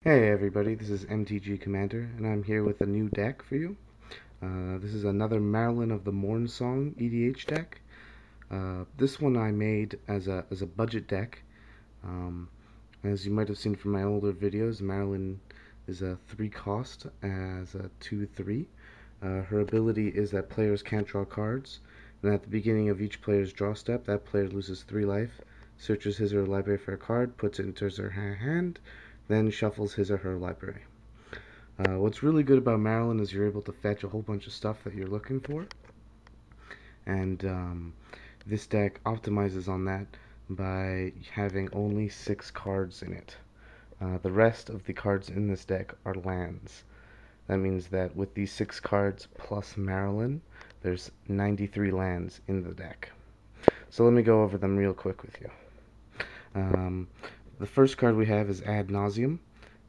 Hey everybody, this is MTGCommander, and I'm here with a new deck for you. This is another Maralen of the Mornsong EDH deck. This one I made as a budget deck. As you might have seen from my older videos, Maralen is a 3 cost as a 2/3. Her ability is that players can't draw cards, and at the beginning of each player's draw step, that player loses 3 life, searches his or her library for a card, puts it into his or her hand, then shuffles his or her library. What's really good about Maralen is you're able to fetch a whole bunch of stuff that you're looking for, and this deck optimizes on that by having only 6 cards in it. The rest of the cards in this deck are lands. That means that with these 6 cards plus Maralen, there's 93 lands in the deck. So let me go over them real quick with you. The first card we have is Ad Nauseam.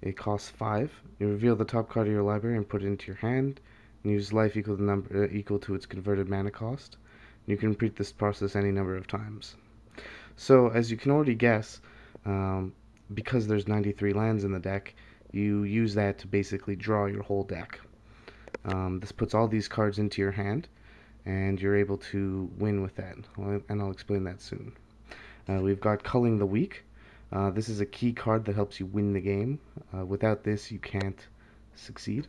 It costs 5. You reveal the top card of your library and put it into your hand, and use life equal to its converted mana cost. You can repeat this process any number of times. So, as you can already guess, because there's 93 lands in the deck, you use that to basically draw your whole deck. This puts all these cards into your hand, and you're able to win with that, and I'll explain that soon. We've got Culling the Weak. This is a key card that helps you win the game. Without this, you can't succeed.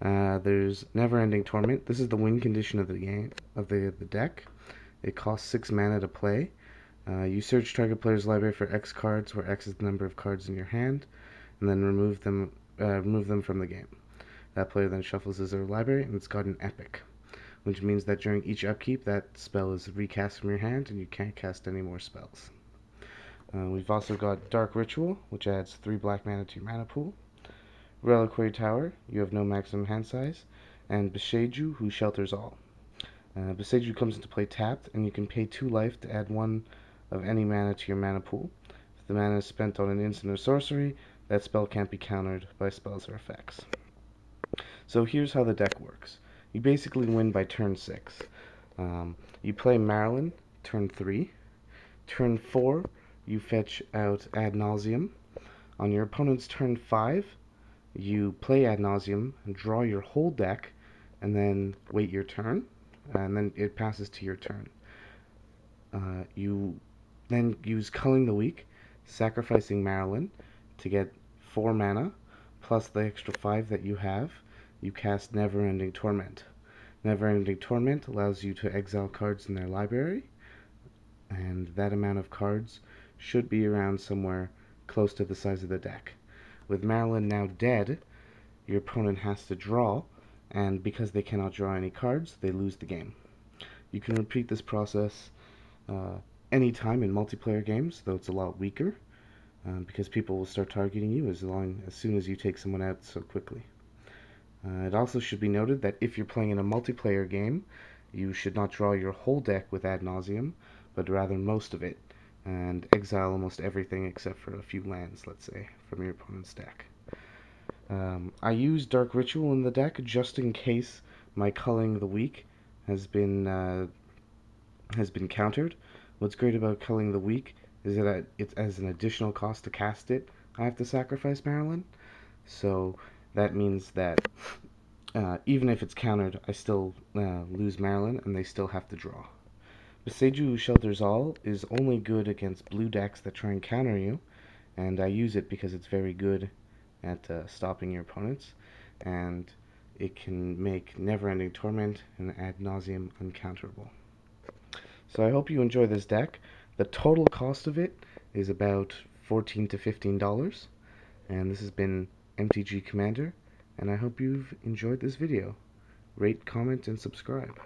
There's Neverending Torment. This is the win condition of the game of the deck. It costs 6 mana to play. You search target player's library for X cards, where X is the number of cards in your hand, and then remove them from the game. That player then shuffles his or her library, and it's got an epic, which means that during each upkeep, that spell is recast from your hand, and you can't cast any more spells. We've also got Dark Ritual, which adds 3 black mana to your mana pool. Reliquary Tower, you have no maximum hand size. And Boseiju, who shelters all. Boseiju comes into play tapped, and you can pay 2 life to add 1 of any mana to your mana pool. If the mana is spent on an instant or sorcery, that spell can't be countered by spells or effects. So here's how the deck works. You basically win by turn 6. You play Maralen, turn 3. Turn 4, you fetch out Ad Nauseam. On your opponent's turn 5, you play Ad Nauseam and draw your whole deck, and then wait your turn, and then it passes to your turn. You then use Culling the Weak, sacrificing Maralen to get 4 mana, plus the extra 5 that you have. You cast Neverending Torment. Neverending Torment allows you to exile cards in their library, and that amount of cards should be around somewhere close to the size of the deck. With Maralen now dead, your opponent has to draw, and because they cannot draw any cards, they lose the game. You can repeat this process anytime in multiplayer games, though it's a lot weaker, because people will start targeting you as soon as you take someone out so quickly. It also should be noted that if you're playing in a multiplayer game, you should not draw your whole deck with Ad Nauseam, but rather most of it, and exile almost everything except for a few lands, let's say, from your opponent's deck. I use Dark Ritual in the deck just in case my Culling the Weak has been countered. What's great about Culling the Weak is that it's as an additional cost to cast it, I have to sacrifice Maralen. So that means that even if it's countered, I still lose Maralen, and they still have to draw. Boseiju, who shelters all, is only good against blue decks that try and counter you, and I use it because it's very good at stopping your opponents, and it can make Neverending Torment and Ad Nauseam uncounterable. So I hope you enjoy this deck. The total cost of it is about $14 to $15, and this has been MTGCommander, and I hope you've enjoyed this video. Rate, comment, and subscribe.